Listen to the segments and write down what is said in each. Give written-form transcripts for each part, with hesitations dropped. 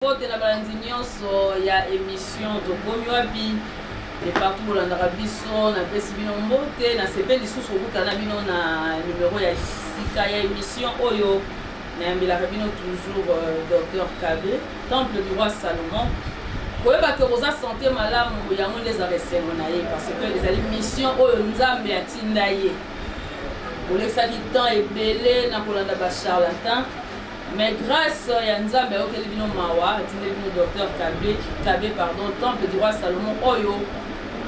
Côté la balandignoso il y a émission de Bomioabi et partout dans la Rabiso na Pesibino Mbote na CP lisusu okutana bino na numéro ya sika ya émission oyo na mbila rabino toujours docteur KB temple du roi Salomon koyeba ke boza santé malamu yango les aresengo na ye parce que les émissions oyo nzambe atinda ye olekisa di temps ebele na kolanda ba charlatan. Mais grâce à Nzambe okeli bino mawa atinde bino docteur KB pardon temple du roi Salomon oyo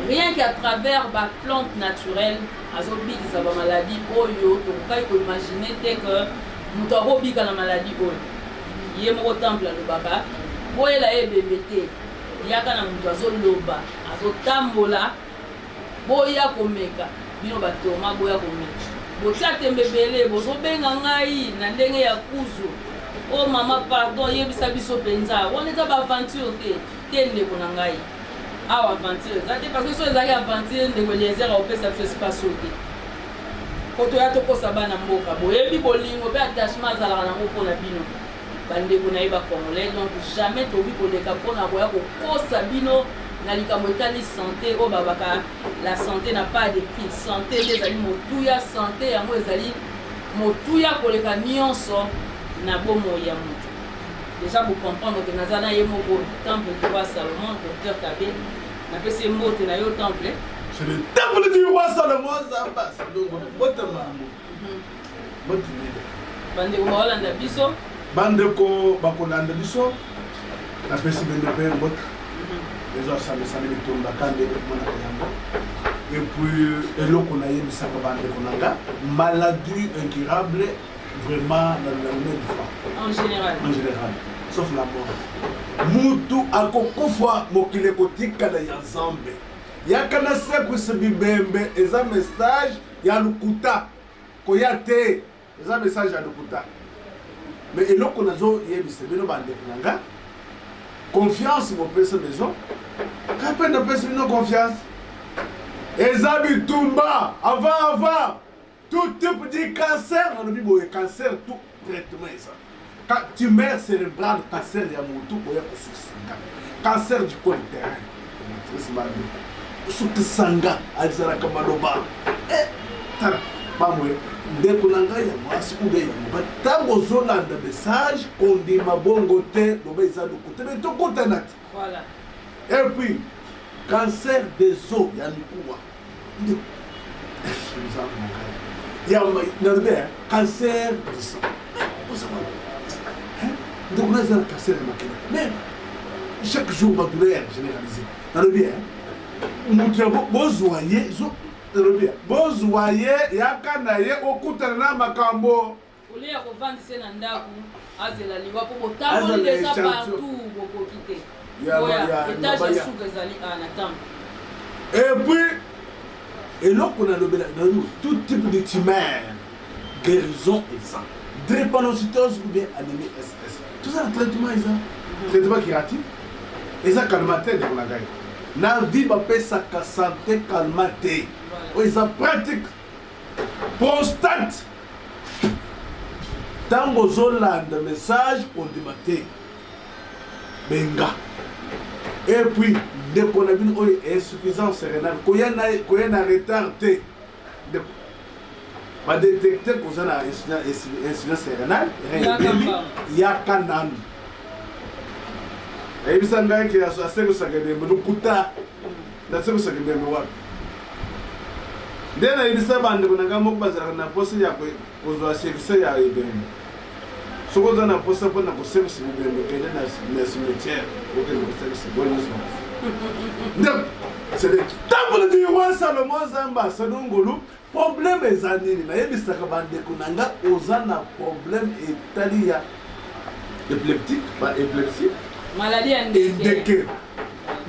rien qu'à travers ba plante naturelle azobikisa ba maladie oyo to kai ko imaginer te que muto akobika na maladie oyo ye moko temple le baba boyela ebebete yaka na muto azoloba azotambola boya komeka bino batoma boya komeka botia tembebele bozobenga ngai na ndenge ya kuzu. Oh maman pardon yebisa biso penza on est ba aventure te ndeko na ngai awa aventure zate parce que so ezali aventure ndeko liezera opesa biso espace te koto ya to kosa bana mboka boyebi bolingo pe attachement azalaka nango mpona bino bandeko na ye bacongolais donc jamais tobi koleka mpona koya kokosa bino na likambo etali santé oyo babaka la santé n'a pas de prix santé nde ezali motuya santé yango ezali motuya koleka nyonso na bomo ya moto déjà vous comprendre que nazana ye moko temple du roi Salomon docteur KB na pese mbote na yo temple c'est le temple du roi Salomon zamba donc bote mambo bote bande ko holanda biso bande ko bakolanda biso na pese bende pe mbote déjà ça me sale bitumba kande mona yango et puis eloko na ye bisaka bande konanga maladie incurable vraiment dans le monde en général sauf la mort mutu akokofwa mokile kotikala ya nzambe yakana seku sebibembe eza message ya lukuta koya te eza message ya lukuta mais eloko nazo yebisa bino bande kunanga confiance mo pesa maison kape na pesa bino confiance eza bitumba avant tout type de cancer, on a dit cancer, tout traitement est ça. Quand tumeur cérébrale, cancer, il y a mon tout, il y a cancer du col terrain. Surtout sanga, azara kamaloba. Tara, mamwe, ndekulanga ya mwasi ube ya mba. Tango zona de message, on dit ma bongo te, dobe isa do kote, mais tout kote nati. Voilà. Et puis, cancer des os, il y a l'ikuwa. Il y a un cancer du sang. Donc on a un cancer de maquille. Mais chaque jour, on va douleur généralisée. Dans le bien, nous avons besoin dans le bien. Besoin, il y a un canaille au coup de la macambo. Vous voulez revendre ces nandaku, azela liwa pour botaboler déjà partout pour quitter. Il y a étage sous Gazali en attente. Et puis, et là, on a tout type de tumeur, guérison et ça. Drépanocytose ou bien anémie SS. Tout ça, le traitement est ça. Traitement curatif. Et ça, calmaté, on a gagné. La vie va faire sa santé calmaté. Oui, ça pratique. Prostate. Tant aux Hollande, message, on dit maté. Benga. Et puis, dès qu'on a vu une insuffisance rénale, quand il y a un retard, on va détecter qu'on a une insuffisance rénale, il y a un an. Et puis, ça n'a pas assez de sagade, mais nous puta, dans ce sagade, nous avons. Dès que nous avons dit que nous avons posé il y a un service à Ibn. Ce qu'on a posé pour nous service à Ibn, c'est le cimetière, pour que nous service à Ibn. Donc, c'est le temple du roi Salomon Zamba, c'est donc le problème est annulé. Il y a des gens qui ont un problème italien épileptique, pas épilepsie, maladie endémique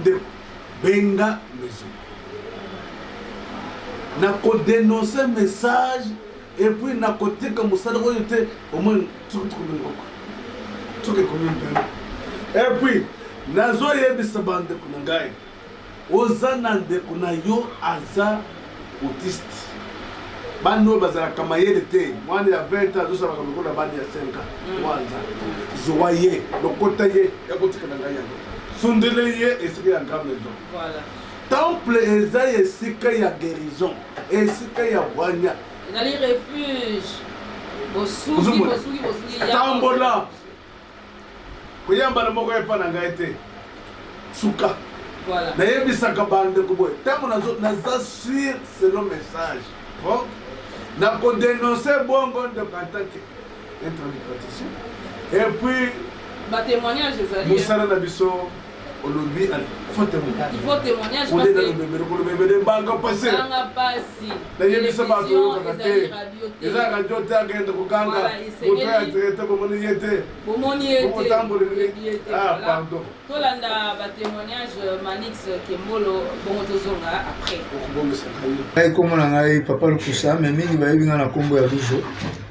de Benga maison. N'a qu'à dénoncer message et puis n'a qu'à dire que Moussa doit être au moins tout et puis nazo yebisa bande kunangai ozana nde kuna yo aza autiste bano bazala kama yele te mwana ya 20 ans zo ba ko na bani ya 5 ans kwanza zoye lokota ye ya kotika na ngai yango sondele ye esika ya ngamaison voilà temple eza esika ya guérison esika ya bwanya ezali refuge bosuki tambola koyamba na moko epa na ngai te suka voilà nayebisaka bandeko boye ntango naza sur selon message na kodénoncer bongo ndeko antake intradipraticien et puis batémoignage ezali mosala na biso olobi faut témoignage il faut témoignage parce que le bébé banga passé nayebisa bato oyokaka te eza radio te agenda kokanga moto ya traité bomoni ye te bomotamboleli pardon tolanda batémoignage Manix Kembolo bongo tozonga après ekomona ngai papa Lukusa me mingi bayebi nga na nkombo ya Lujo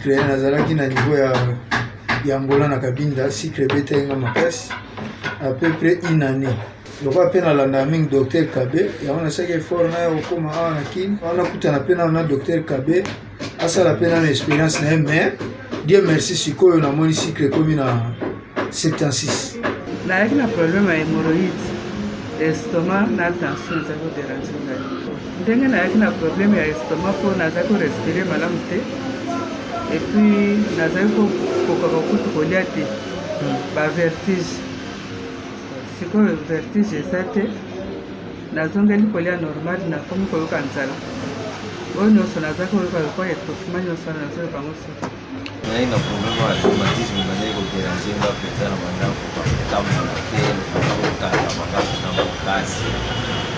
créé nazalaki na niveau ya Angola na Kabinda cycle betayenga makasi à peu près une année. Donc à peine à la naming docteur Kabé, il y a un assez fort na okoma na kin, on a kuta na peine na docteur Kabé, à ça la peine expérience na mais Dieu merci siko na moni cycle comme na 76. Na yaki na problème ya hémorroïde, estomac na tension za ko déranger ngai. Ndenge na yaki na problème ya estomac po naza ko respirer malamu te. Et puis naza ko kutu kolia te. Ba vertige. Sikoyo vertige eza te nazongeli kolia normal nakomi koyoka nzala oyo nyonso naza koyoka lokwa étouffement nyonso wana nazoyoka yango soki nai na problème ya traumatisme bazali kodérange nga mpenza na bandako bakotambola te okala makambo na makasi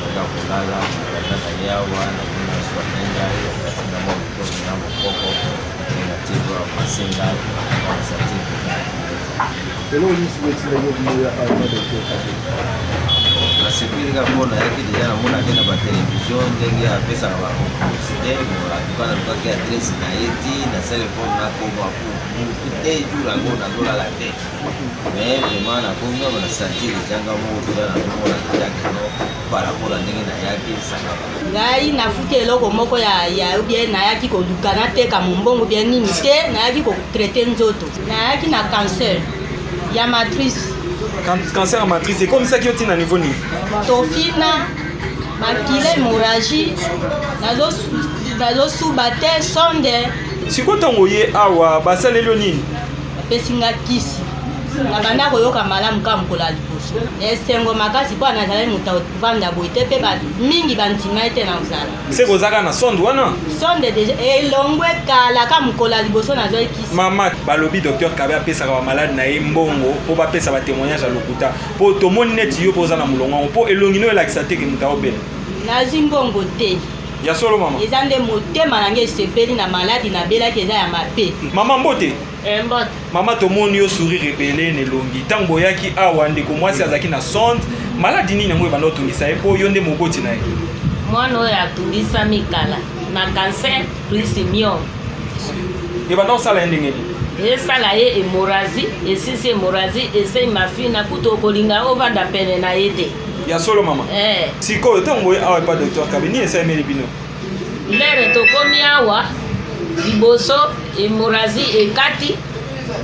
oka kolala makanda na yawa namona swane ngai atinga mwa mikono na mokoko natinga masenga wanasati Hello, nasepilika mpona yaki deja namona te na batelevizio ndenge apesaka bapublicité atukana lukaki adresse na ye ti na telefone nakoma mutu te jour yango nazolala te mais vraiment nakomi aba na sentir ejanga moko toda nazomona deja keno par rapport na ndenge nayaki esangaka ngai nafuti eloko moko ya bien nayaki koluka nateka mombongo bien nini te nayaki kotraite nzoto nayaki na cancer ya matrice. Cancer à matrice, c'est comme ça qu'il y a un niveau ni. Tofina, makile hémorragie, nazo subate sonde. Si quoi ton oye awa basa leloni. Pesinga kisi. Na banda koyoka malamu kama kola liposo. Esengo makasi kwa nazala muta vanda boite pe ba mingi bantima ete na uzala. C'est kozaka na sonde wana. Sonde déjà elongwe kala kama kola liposo nazo kisi. Mama balobi docteur Kabé apesa ka malade na mbongo po ba pesa ba témoignage à lokuta. Po to moni net yo poza na mulongo po elongino elakisa te ke muta obele. Na zimbongo te. Ya solo mama. Ezande motema nange sepeli na maladi na bela keza ya mape. Mama mbote. Mbote. Mama to moni yo sourire rebelle ne longi. Tango yaki awa ndeko mwasi azaki na sonde. Maladi nini ngo ebanda otungisa e po yo nde mokoti na ye. Mwana oyo atungisa mikala na cancer plus myo. Ebanda osala ndenge ni. Esala ye hémorragie, esisi hémorragie, ese mafina kuto kolinga ovanda pene na yete. Ya solo mama. Siko tango awa pa docteur Kabé ni esa emeli bino. Lere tokomi awa liboso hémorragie ekati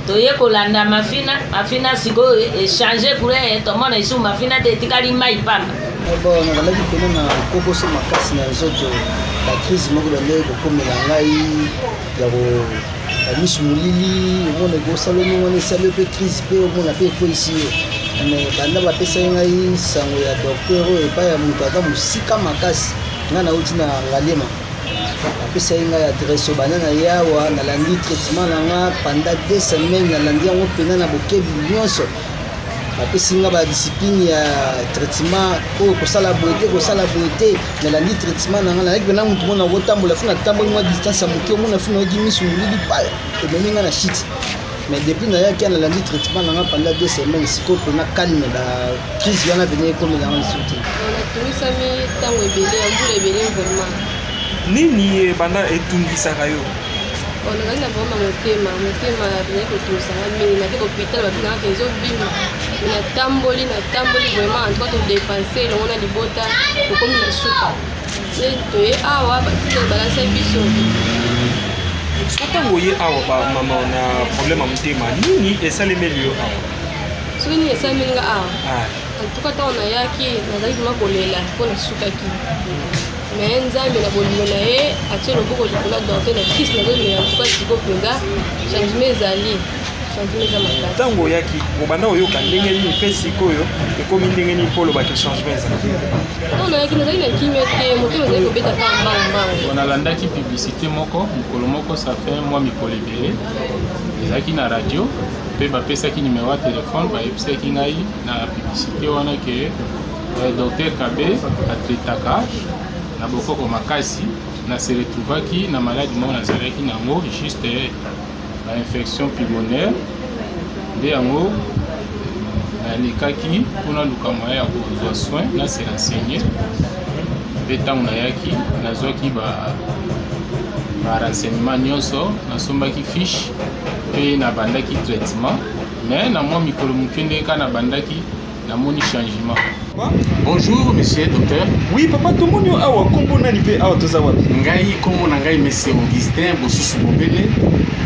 toye kolanda mafina siko échanger pour tomona isu mafina te tikali mai pamba. Bon, nakalaki pene na kokoso makasi na nzoto la crise moko bende kokomela ngai ya misu molili omona ekosalomi wana esali mpe crise mpe omona mpe ekoisi ye mais banda bapesaki ngai sango ya docteur oyo epai ya moto ata mosika makasi ngai nauti na ngalema apesaki ngai adresse banda na yawa nalandi traitement na nga pendant 2 semaines nalandi yango mpena na bokebi nyonso apesi nga badiscipline ya traitement oyo kosala boye te nalandi traitement na nga nalaki mpena motu mona kotambola funa tamboli mwa distance ya moke omona funa oki misu molili pale ememi nga na shit mais depuis nayaki nalandi traitement na nga pendant 2 semaines sikoyo mpena calme na crise wana pene ekomela nga lisu te natumisami ntango ebele ya mbula ebele vraiment nini banda etungisaka yo nazali na vraimen motema nazali kotungisanga mingi nake hôpital babingaka ezobima natamboli vraiment en tout cas todepense elongo na libota tokomi na suka toye awa batika balasa biso ntango oye awa bamama na problème ya motema nini esalemeli yo awa soki nini esamelinga awa antuka ntango nayaki nazalaki ma kolela mpo nasukaki me nzambe na bolingo na ye atie loboko likolo ya docteur na krist nazomela antuka siko mpenza changement ezali changement eza makasi ntango oyaki obanda oyoka ndenge nini mpe sikoyo ekomi ndenge nini mpo olobaki changement ezali ntango nayaki nazali na kimia te motema ezali kobeta kaka mbango nalandaki publicité moko mikolo moko ça fait mwa mikolo ebele ezalaki na radio mpe bapesaki numero ya telefone bayebisaki ngai na publicité wana ke docteur Kabe atretaka na bokoko makasi na se retrouvaki na maladie moko nazalaki nango juste infection pulmonaire nde yango nalekaki mpona luka moyen ya kozwa soin na se renseigner mpe ntango nayaki nazwaki renseignement nyonso nasombaki fiche mpe nabandaki traitement mais na mwa mikolo moke nde ka nabandaki namoni changement. Bonjour monsieur docteur. Oui papa tomoni yo awa kombo nani mpe awa toza wapi? Ngai kombo na ngai monsieur Augustin Bosusu Bobele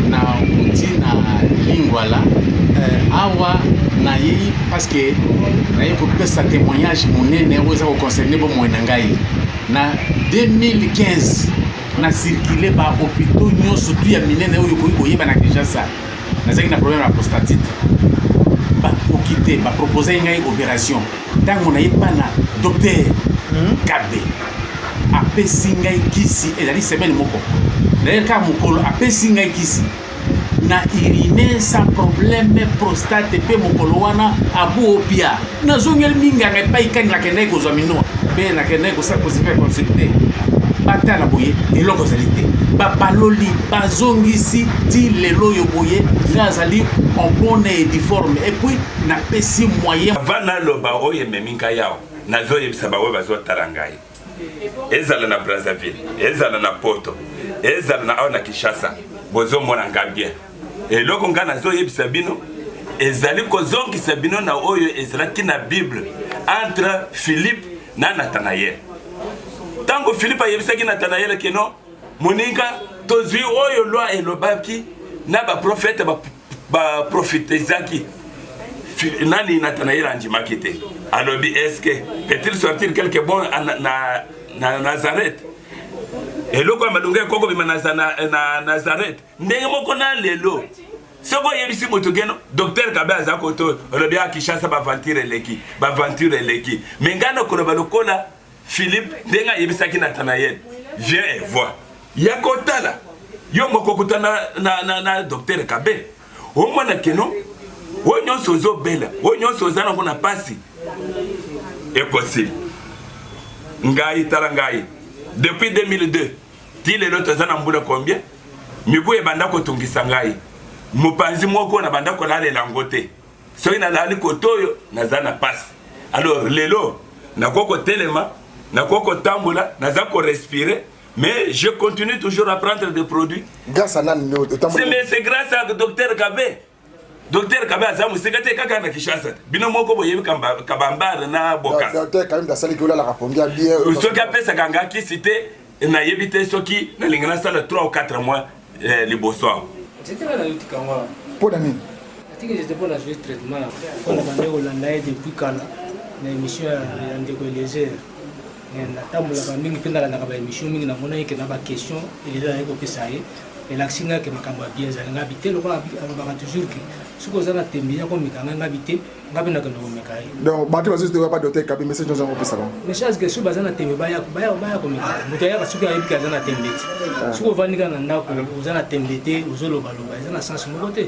na uti na Lingwala awa na yei parce que na yei kopesa témoignage monene oza koconcerner bo moyen na ngai na 2015 na circuler ba hôpitaux nyonso tu ya minene oyo koyeba na Kinshasa nazaki na problème ya prostatite okite ba proposer ngai opération ntango nayebi na docteur Kabe apesi ngai kisi ezali semaine moko d'ailleurs ka mokolo apesi ngai kisi na uriner sans problème prostate pe mokolo wana abu opia nazongeli minganga epai kani nakendaki kozwa mino mpe nakendaki kosipe consulter batala boye eloko ezali te babaloli bazongisi ti lelo oyo boye nga azali en bonne et difforme et puis napesi moyen avant naloba oyo ememi ngai awa nazoyebisa baoyo bazotala ngai ezala na Brazzaville ezala na Poto ezala na awa na Kinshasa bozomona ngai bien eloko ngai nazoyebisa bino ezali kozongisa bino na oyo ezalaki na Bible entre Philippe na Nathanaël. Tango Philippe ayebisaki Nathanaël keno moninga tozwi oyo loi elobaki na ba prophète ba prophétisaki nani Nathanaël andimaki te alobi est-ce que peut-il sortir quelque bon na Nazareth eloko madunga koko bima na Nazareth ndenge moko na lelo soko yebisi moto geno docteur Kabe azako to olobi akishasa ba aventure leki mengana koloba lokola Philippe ndenga yebisaki Nathanaël viens et vois yakotala yo moko kutana na docteur Kabe o mwana keno o nyonso zo bela o nyonso zana ngona pasi est possible ngai tala ngai depuis 2002 ti lelo tozana mbula combien mibu ebanda kotungisa ngai mopanzi moko na banda kolalela ngote soki nalali kotoyo nazana pasi alors lelo nakoko telema nakoko tambola nazako respirer mais je continue toujours à prendre des produits grâce à nani c'est grâce à docteur Kabe. Docteur Kabe azamu sekate kaka na Kinshasa bino moko boyebi kabambara na bokas docteur Kabe dasali kola la rapongia bien soki apesa kanga ki cité na yebite soki na lingana sala 3 ou 4 mois liboso c'était là yoti kangwa pour nani atiki j'étais pour la jouer traitement on a bandé Hollanda depuis kala na émission ya ndeko Eliezer na tambola ba mingi penda na ba émission mingi na mona yeke na ba question il est ko pesa ye elaxinga ke makambo bien za nga bité lo ba toujours que suko zana tembia ko mikanga nga bité nga bina ko mekai donc batu bazo te pas docteur Kabe message dans ko pesa message que suba zana tembe baya ko mikanga muto ya suko ya bika zana tembeti suko vanika na ndako zana tembete uzolo baloba zana sens mo côté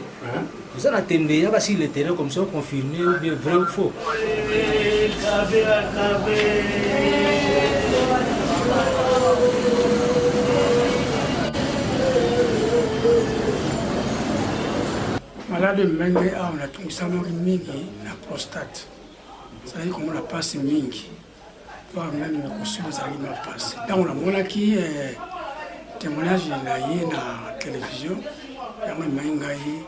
zana tembe ya ba si le terrain comme ça confirmer ou bien vrai ou faux malade menge awa natungisamaki mingi na prostate ezalaki komona mpasi mingi voire même mekosulu ezalaki mapasi ntango namonaki témoignage na ye na télévision yango emai ngai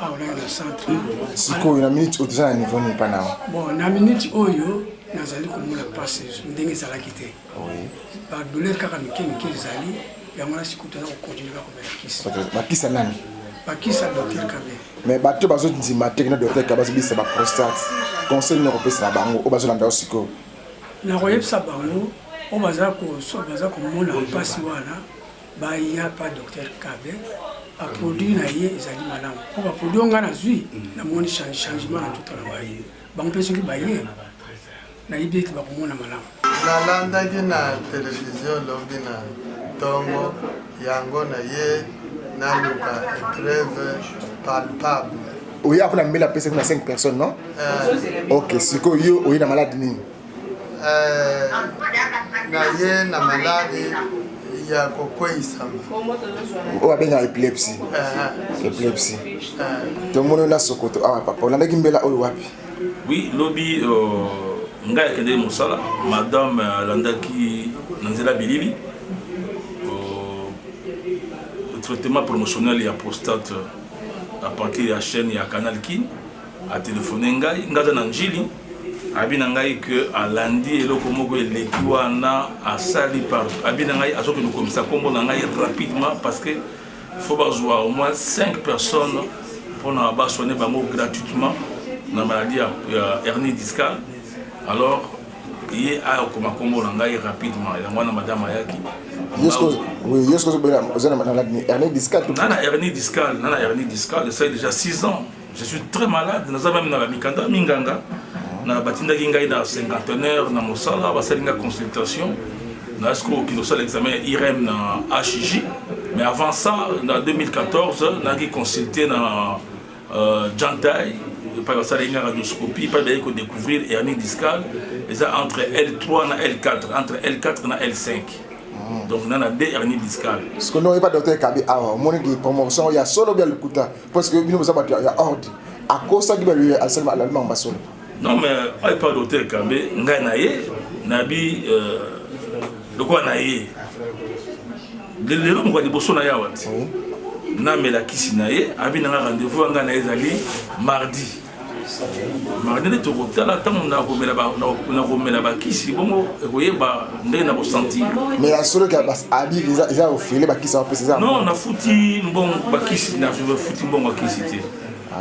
awa nai na centre sikoyo na minute oyo toza na niveau nini mpa nao bon na minute oyo nazali komona mpasi ndenge ezalaki te badouleur kaka mike ezali yango nasikutana kokontinue komela kisi bakisa nani bakisa docteur Kabe mais bato bazondima te na docteur Kabe bazobisa baprostate conseil nini okopesela bango oyo bazolanda yo sikoyo nakoyebisa bango oyo baza komona mpasi wana baya pa docteur Kabe baproduit na ye ezali malamu mpo baproduit oyo ngai nazwi namoni changement na nzoto na ngai bango mpe soki baye nayebi ete bakomona malamu nalandaki na televizio lobi na ntongo yango na ye naluka épreuve palpable oya mpona mbeli apesa kuna 5 personnes non ok sikoyo yo oye na maladi nini na ye na maladi ya kokweyisama oyo babenga epilepsie tomoni na sokoto awa papa olandaki mbela oyo wapi oui lobi ngai akendeli mosala madame alandaki na nzela bilili traitement promotionnel ya prostate à partir ya chaîne ya Canal Kin a téléphoné ngai ngaza na njili abina ngai que alandi eloko moko eleki wana asali par abina ngai azoke nous comme ça kombo na ngai rapidement parce que faut bazwa au moins 5 personnes pour na ba soigner bango gratuitement na maladie ya hernie discale alors il a comme kombo na ngai rapidement ya mwana madame ayaki oui, je suis hernie discale. Hernie discale, ça fait déjà 6 ans. Je suis très malade. Nous avons même dans la Mikanda, Minganga. Nous avons fait dans 50 dans Mossala, nous avons fait une consultation. Nous avons fait l'examen IREM dans HIJ. Mais avant ça, en 2014, nous avons consulté dans Jantai. Par exemple, une radioscopie, pas d'ailleurs découvrir hernie discale. Et ça entre L3 et L4, entre L4 et L5. Donc on a des hernies discales. Parce que nous n'avons pas de docteur Kabe. Alors, mon équipe promotion, il y a solo bien le couta. Parce que nous avons il y a ordre. À cause de ça, il y a seulement l'allemand en solo. Non, mais il n'y a pas de docteur Kabe. Nganaye, Nabi, le quoi naye. Le nom de Bosso Naya Wat. Namé la Kisinaye, Abi n'a rendez-vous à Nganaye Zali mardi. Mardi de Tokota, là, tant on a remis la kisi, bon, vous voyez, on a ressenti. Mais la seule qui a habillé, ils ont offert la kisi à préciser. Non, on a foutu bon bakisi, on a foutu bon bakisi.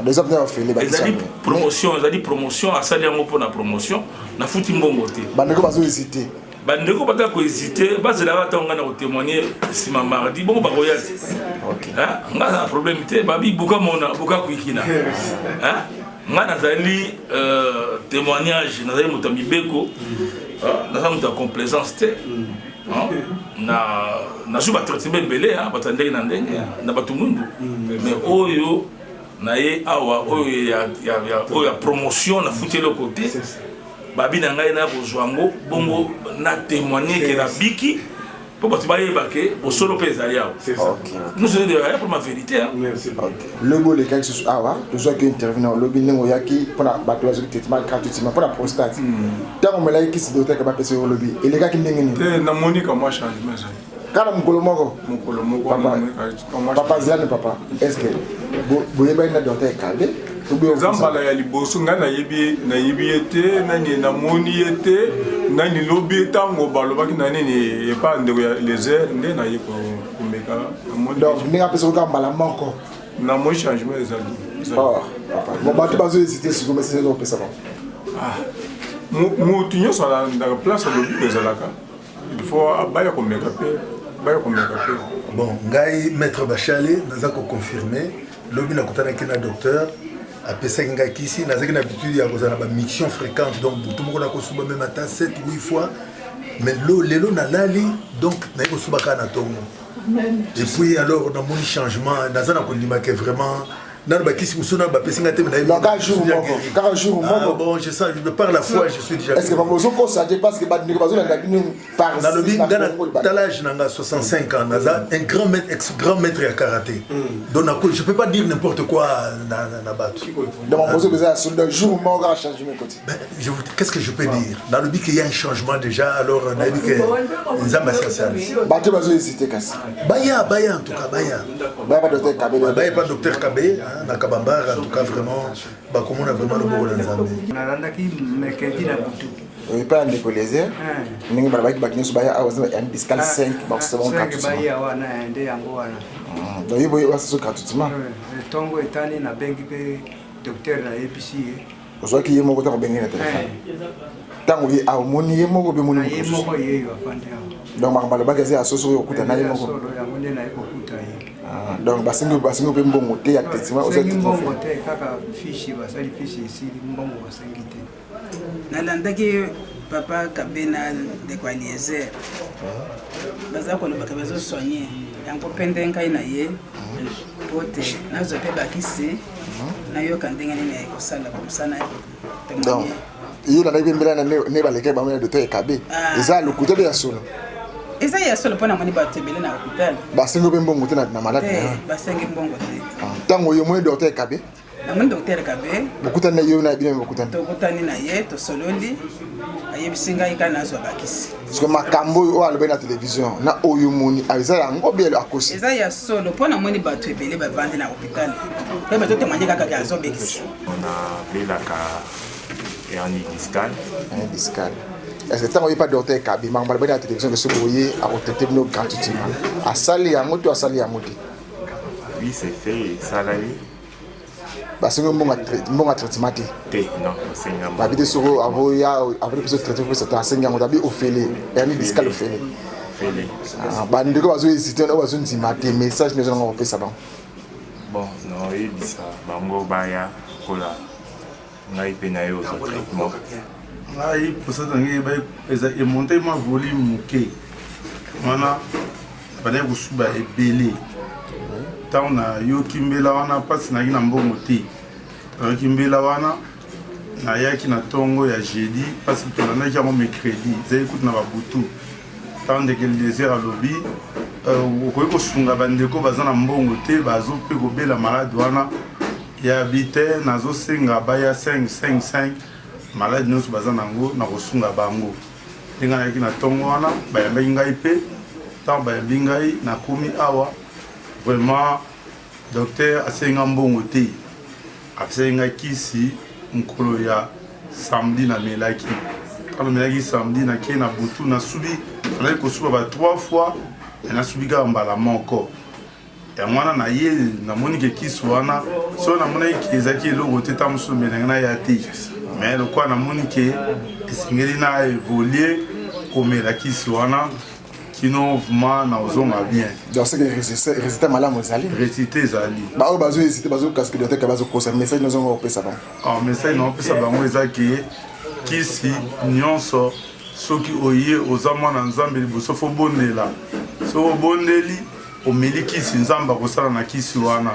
Les hommes ont offert les bakisi. Ils ont dit promotion, à salir pour la promotion, on a foutu bon côté. Bandeko pas hésité. Bandeko pas hésité, base là, on a témoigné, c'est ma mardi, bon, bah, royal. Ok. Hein, on a un problème, babi, beaucoup mona, beaucoup kuikina. Hein? Nga nazali témoignage nazali moto mibeko nazali moto complaisance te na su batraitement belé batandeki na ndenge na bato mundu mais oyo na ye awa oyo ya promotion na futi le côté babi na ngai na kozwango bongo na témoigner que la biki pour bato bayeba ke bosolo mpe ezali awa nous sommes derrière pour ma vérité le beau les cas awa tozwa ke intervenant lobi ndenge oyaki mpona bato bazwaki traitement gratuitement mpona prostate ntango omelaki kisi docteur ka bapesa yo lobi elekaki ndenge nini te namoni kamwa changement ezali kala mokolo moko papa zane papa est ce que boyebaki na docteur Kabe zambala ya liboso ngai nayebi ye te nani namoni ye te nani lobi ntango balobaki na nini epa ndeko ya léger nde naye komeka donc ndenge apesa koka mbala moko namoni changement ezali bon bato bazohésite siko mesi ezopesa bango motu nyonso na place alobi ezalaka il faut baya komeka mpe bon ngai maître Bachale naza koconfirme lobi nakutanaki na docteur apesaki ngai kisi nazalaki na habitude ya kozala na bamission fréquente donc butu moko nakosuba meme ata 7 8 fois mais lelo nalali donc naye kosuba kaka na ntongo et puis alors namoni changement naza na kondimaka vraiment nano bakisi musuna bapesinga te mais quand jour moko bon je sens par la foi je suis déjà est-ce que pas besoin constater parce que badiko bazona ngabino par na lobi ngana talage nanga 65 ans naza un grand maître à karaté donc je peux pas dire n'importe quoi na bato donc on pose besoin sur le jour moko à changer mes côtés qu'est-ce que je peux dire na lobi qu'il y a un changement déjà alors na lobi que nzamba social bato bazo hésiter kasi baya en tout cas baya pas docteur Kabe na Kabambara en tout cas vraiment bakomona vraiment le bon nzambe nalandaki mercredi na butu Oui, pas un décollésé. Ningi barabaki bakini subaya awa zima yani discal 5 ba kusema gratuitement. Baya wana ende yango wana. Donc yibo wasa gratuitement. Tongo etani na bengi pe docteur na EPC. Ozwaki yemo ko ta bengi na téléphone. Tango yi aw moni yemo ko be moni ko. Yemo ko yeyo afande. Donc makambala bagaze asoso okuta na yemo ko. Solo ya munde na iko kuta yi. Donc basingo pe mbongo te ya traitement ozaki mbongo te kaka fishi basali fishi ici mbongo basengi te. Nalandaki papa Kabena de Kwaliezer baza kolobaka bazosoigne yango pende nkai na ye pote nazo pe bakisi nayoka ndenge nini ekosala komsana donc yila na ibembela na ne baleke ba mena docteur Kabe eza lokuta be ya solo eza ya solo pona moni batebele na hôpital basengo be mbongo te na malade basengi mbongo te tango yo moni docteur Kabe na moni docteur Kabe bokutana yo na bino bokutana tokutani na ye to sololi ayebisinga ikana azo bakisi parce que makambo o alobe na télévision na oyo moni aiza yango belo akosi eza ya solo pona moni bato ebele bavandi na hôpital pe bato témoigner kaka azo bekisi on a belaka hernie discale. Est-ce que tu n'as pas docteur Kabi, mais on va la télévision que ce boyer a traité nos gratuitement. À Sali à Moto, à Sali à Moto. Oui, c'est fait, salarié. Parce que mon traitement non, c'est un bah vite sur avoya avec ce traitement pour cette enseigne on d'abord ofélé hernie discale ofélé bah ndeko bazo hésiter on bazo ndimate message mais on va ça bon non et ça bango baya kola ngai pe na yo zo traitement ngai pour ngai ba eza e monter ma volume muke wana bana kusuba ebele tant na yo kimbela wana pasi na kina mbongo te kimbela wana na yaki na tongo ya jeudi parce que na naki mo mercredi zai kutu na babutu tant de quel désert à lobby ko sunga bandeko bazana mbongo te bazo pe ko bela malade wana ya habité nazo senga baya 5 malade nyonso bazana ngo na kosunga bango tinga yaki na tongo wana bayambi ngai pe tant bayambi ngai na komi awa vraiment docteur asenga mbongo te asenga kisi nkolo ya samedi na melaki quand melaki samedi na ke na butu na subi na ko suba ba 3 fois na subi ga mbala moko ya mwana na ye na moni ke kisi wana so na mona ki ezaki eloko te tamso menanga ya te mais le quoi na moni ke esengeli na évoluer comme la kisi wana kino vraiment na ozonga bien donc c'est que résultat malamu ezali récité ezali ba o bazo hésiter bazo casque de tête bazo kosa message nous on va ça bon message non pesa bango ezaki kisi nyonso soki oye ozama na nzambe liboso fo bondela so bondeli omeli kisi nzamba kosala na kisi wana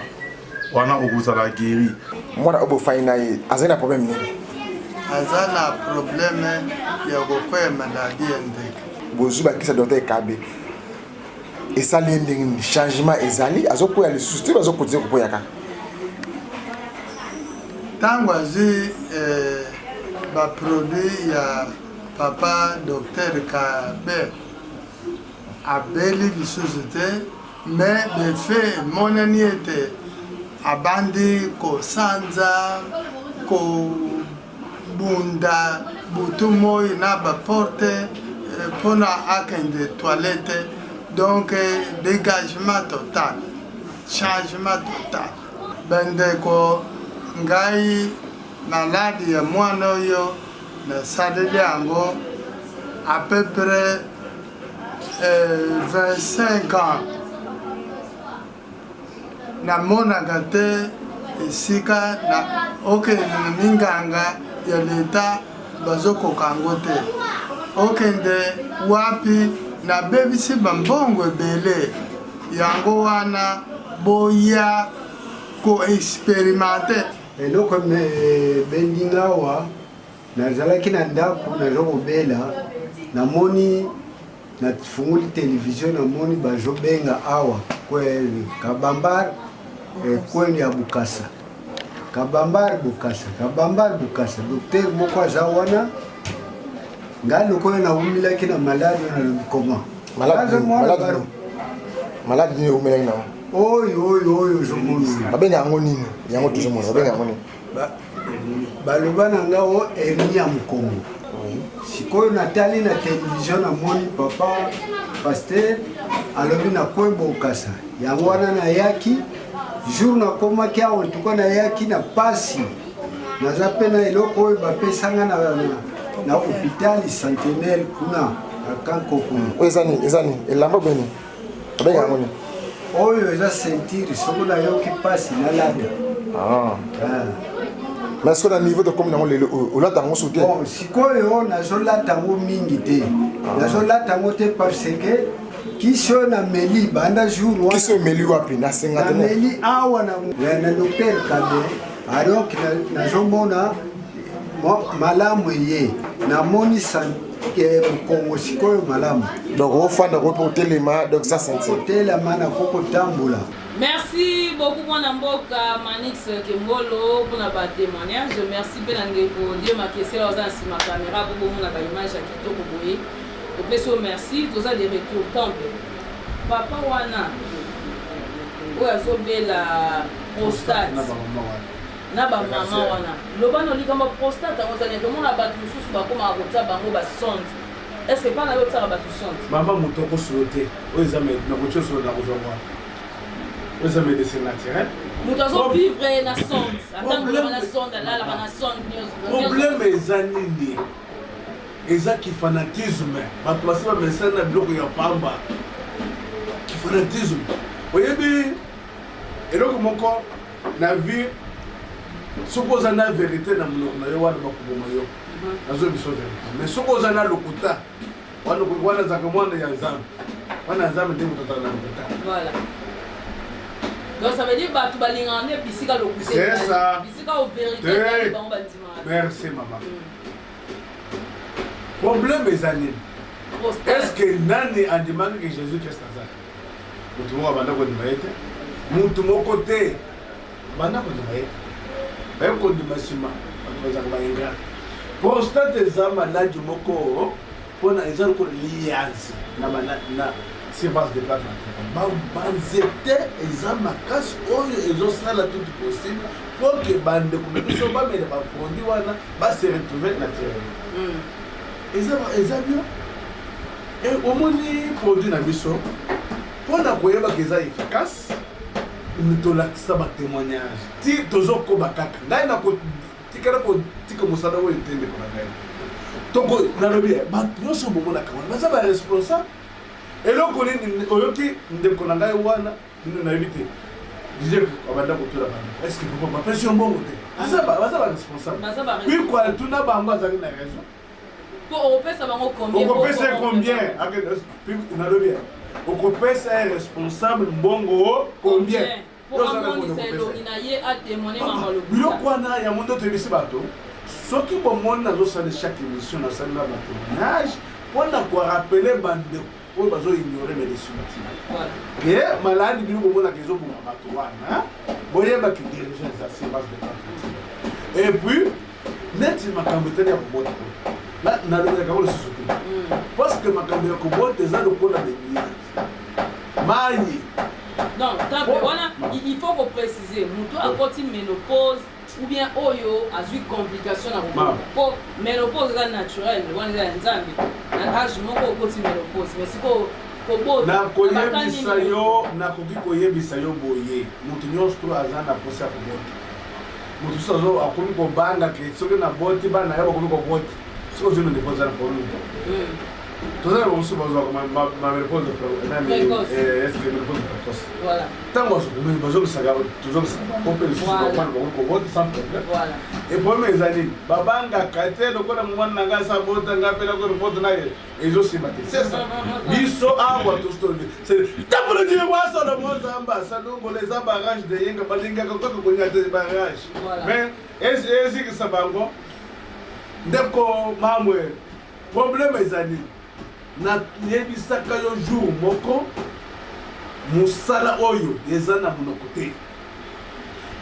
okozala guéri mwana obo faina ye azana problème nini azana problème ya kokoya maladie ndeke bozuba kisa docteur Kabe esali ndenge changement ezali azokoya le souci bazokotiza kopoya ka tango azi ba produit ya papa docteur Kabe abeli lisusu te mais de fait monani ete abandi kosanza kobunda butu moi na baporte mpona akende toilette donc dégagement total changement total bandeko ngai maladi ya mwana oyo nasaleli yango à peu près 25 ans namonaka te esika na okende na minganga ya leta bazokoka yango te okende wapi nabebisi bambongo ebele yango wana boya koexperimente eloko bendinga awa nazalaki na ndako naza kobela namoni nafunguli televizio namoni bazobenga awa kweli kabambar kweli ya bukasa kabambar bukasa docteur moko aza wana ngai lokola naumilaki na malade na lobi koma malade nini umilaki na oyo ozomona babenga yango nini yango tozomona babenga yango nini baloba na nga o hernie ya mokongo sikoyo natali na télévision namoni papa pasteur alobi nakoyi bokasa yango wana nayaki jour nakomaki awa ntuka nayaki na pasi naza mpe na eloko oyo bapesanga na hôpital centenaire kuna akankokuna eza nini elamba beni abenga yango nini oyo eza ceinture soko nayoki pasi nalada mais est-ce que na niveau de comme nango lelo olata yango so te sikoyo nazolata yango mingi te nazolata yango te parce que kisi oyo nameli banda jour kisi oyo emeli wapi na nameli awa na docteur kabe donc nazomona malamu ye namoni mokongo sikoyo malamu donc ofanda ko mpe otelema donc ça sentir otelema na kokotambola. Merci beaucoup mwana mboka Manix Kembolo pour na témoignage. Merci pe na ngeko Dieu ma question aux nsima caméra pour bomona ba image ya kitoko boye. Opeso merci toza des retours temple. Papa wana oyo azobela prostate na ba mama wana lobano likamba prostate ngo zane to mona batu mususu bakoma akota bango ba sonde. Est-ce que pas na yotsa ba tu sonde mama mutoko solote oyo zame na kocho solo na kozongwa oyo zame médecin naturel mutazo vivre na sonde attendre na sonde la na sonde problème eza nini eza ki fanatisme bato basi bamesana na biloko ya pamba ki fanatisme oyebi eloko moko na vie soki oza na vérité na monoko na yo wana bakoboma yo nazo biso vérité mais soki oza na lokuta wana ezaka mwana ya nzambe wana ya nzambe nde moto azala na lokuta. Voilà. Donc ça veut dire bato balingana ne bisika lokuta c'est ça bisika au vérité bango bandima. Merci maman. Problème eza nini est-ce que nani andimaki ke Jésus Christ azali mutu moko abanda kondima ye te mutu moko te banda kondima ye te baye kondima nsima bato bazaka baingra prostate eza maladi moko mpona eza lokola lianze na surface de plate banzete eza makasi oyo ezosala tout possible po ke bandeko na biso bamela baproduit wana base retrouve naturellement eza bien omoni produit na biso mpona koyebaka eza efficace tolakisa batémoignage ti tozokoba kaka ngai nakotikala kotika mosala oyo te ndeko na ngai toko nalobi bato nyonso bomonaka wana baza baresponsable eloko nini oyoki ndeko na ngai wana nino nayebi te dije abanda kotula banda est ce que papa bapesi yo mbongo te baza baresponsable puis kwa tuna bango azali na raison okopesa combien nalobi okopesa responsable mbongo combien biloko wana yango nde toyebisi bato soki bomoni nazosala chaque émission nasalela batémoignage mpona korapele bandeko oyo bazoignore médecine ke maladi bino bomonaka ezoboma bato wana boyebaki dirigeant eza surface de transport et puis neti makambo etali ya kobota nalobelaka ngo lisusu te parce que makambo ya kobota eza lokola bemiage mayi donc wana il faut kopréciser moto akoti ménopause ou bien oyo azwi complication na kobota po ménopause eza naturel wana eza ya nzambe na age moko okoti ménopause mais siko nakoyebisa yo nakoki koyebisa yo boye moto nyonso to aza na posa ya kobota moto so akomi kobanga ke soki naboti bana yo bakomi kobota soki ozwi ménopause na problème toza na bamosusu bazwaka baménopause précoce ntango bazongisaka kompe lisusu bakwana bakomi kobota sans problème e problème eza nini babangaka te lokola mwana na ngai asabota ngai mpena ko ripote naye ezosima te c'est ça biso awa tositoli ntangola dile wasala mozamba asalongola eza barage de yenga balingaka kaka kolinga te barage mais ezikisa bango ndeko mamwe problème eza nini nayebisaka yo jour moko mosala oyo eza na monoko te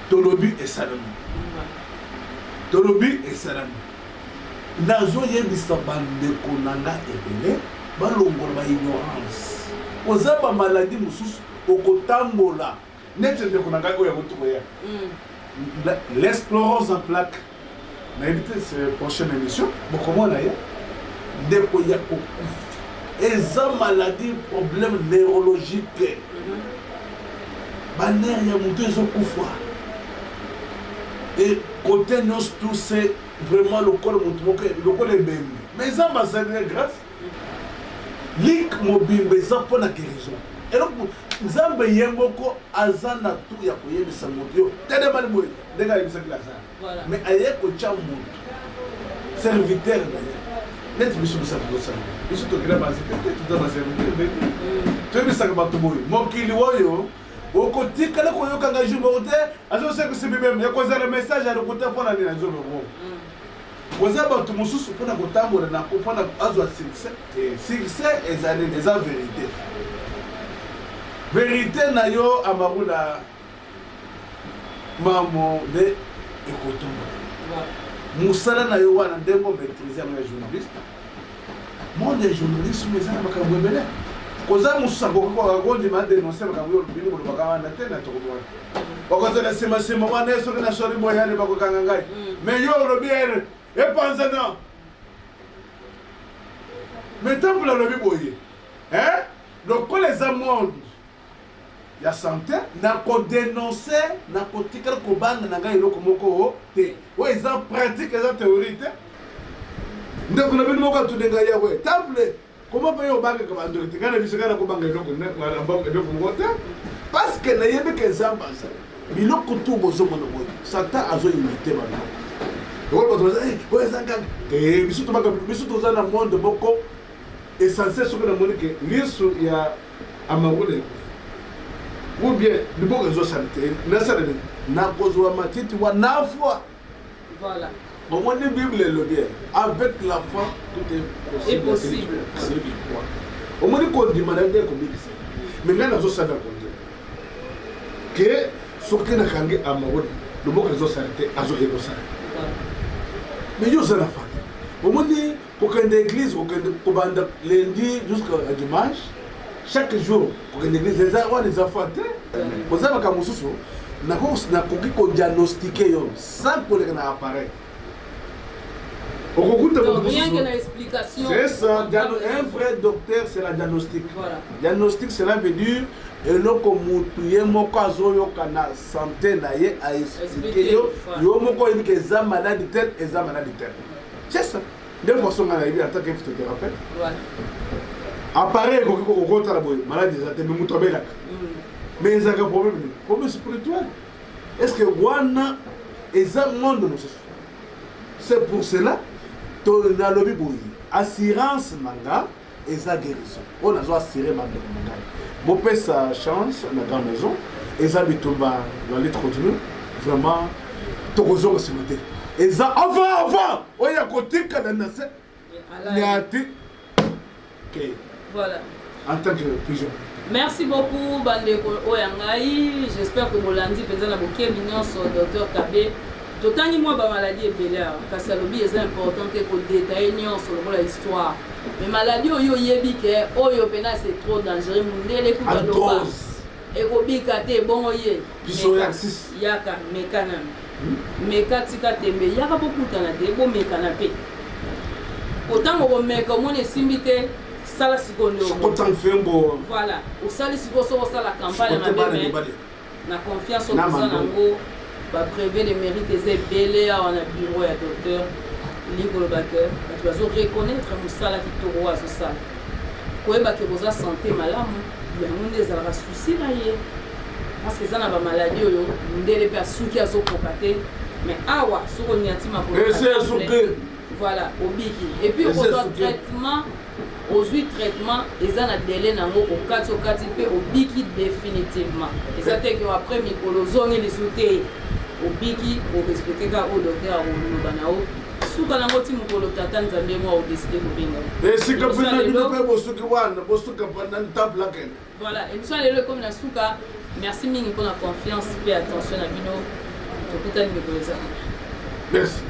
tolobi esalami nazoyebisa bandeko na nga ebele balongola baignorance oza bamaladi mosusu okotambola neti ndeko na ngai oyo yakotokoya l'esclorose en plaque nayebi te c'est prochaine émission bokomona ye ndeko ya kokufa eza maladie problème neurologique banere ya moto ezokufa et côté nyonso tout c'est vraiment lokola moto moko lokola ebembe mais eza ambassadeur grâce lik mobimba eza mpona guérison eloko nzambe ye moko aza na tour ya koyebisa moto yo tedemani boye ndenge ayebisaki lazare mais aye kotya moto serviteur na ye neti biso bisaka tosala biso tokela banzete te tuza na serviteur toyebisaka bato boye mokili oyo okotikala koyokanga jour moko te azosekisi bibeme ekozala message alokota mpona nini azobe moko koza bato mosusu mpona kotambola na mpona azwa succès ezali eza vérité vérité na yo amarula mamo nde ekotombola mosala na yo wana ndenge omaîtrise yango ya journaliste monde ya journalisme eza na makambo ebele koza mosusu akokondima adenonse makambo yo bino kolobaka wana te na tokoti wana bakozala nsima wana soki na sori boyani bakokanga ngai mais yo olobi ere epanzana mais temple alobi boye lokola eza monde ya santé nakodénonce nakotikala kobanga na ngai eloko moko te oyo eza pratique eza théorie te ndeko na bino moko atude ngai yawe temple comment pe yo obangaka bandolete ngai na biso ngai nakobanga eloko moko te parce que nayebi ke nzambe aza biloko tu bozomona boye satan azoimite banoko lokola bato baza oyo eza kaka biso toza na monde moko essentiel soki namoni ke liso ya amarule ou bien liboko ezosala te nasala nini nakozwa matiti wa nafwa voilà omoni bible elobi avec la foi tout est possible omoni kondima na nde kobikisa me ngai nazosala kondima ke soki nakangi amarule liboko ezosala te ezosala mais yo oza na fa te omoni kokende église kokende kobanda lundi jusqu'à dimanche chaque jour kokende église eza wana eza fa te koza makambo mosusu nakoki kodiagnostike yo sans koleka na appareil rien que na explication c'est ça un vrai docteur c'est la diagnostic diagnostic cela veut dire eloko mutu ye moko azoyoka na santé na ye aexplike yo yo moko oyebi ke eza maladi tel eza maladi tel c'est ça nde façon nga nayebi en tant que phytothérapeute appareil ekoki kokotala boye maladi eza te me mutu abelaka mais ezalaka problème spirituel est ce que wana eza monde mosusu c'est pour cela nalobi boye assurance na nga eza guérison oyo nazo assure bandeko na ngai bopesa chance na grande maison eza bitumba na litre continue vraiment tokozonga nsima te eza avant oyo ya kotikala na se yati ke voilà en tant que pigeon. Merci beaucoup bandeko oyo ngai j'espère que bolandi mpenza na bokebi nyonso docteur Kabe totangi mwa bamaladi ebele awa kasi alobi eza important te kodetaye nyonso lokola histoire mais maladi oyo oyebi ke oyo mpena c'est trop dangereux mundele kuta loba ekobika te ebongo ye yaka meka nano meka tika tembe yaka bokutana te ebomekana mpe otango komeka omoni esimbi te sala sikondo voilà osali siko soko osala campagne mabe na confiance okoza nango babreve de mérite eza ebele awa na bureau ya docteur likolobaka bato bazoreconnaître mosala kitoko oyo azosala koyebaka koza santé malamu yango nde ezalaka susi na ye parce que eza na bamaladi oyo ndele mpe asuki azokoka te mais awa soki olingi ntima voilà obiki et puis okozwa traitement ozwi traitement eza na délai nango okati mpe obiki définitivement eza te ke après mikolo ozongi lisu te obiki orespecte kaka oyo docteur akoloba na yo suka nango ti mokolo tata nzambe mwa odeside kobenga esika mpena bino mpe bosuki wana bosuka pendant temple akende voilà émission ya lelo ekomi na suka merci mingi mpona confiance mpe attention na bino tokutani mikolo eza merci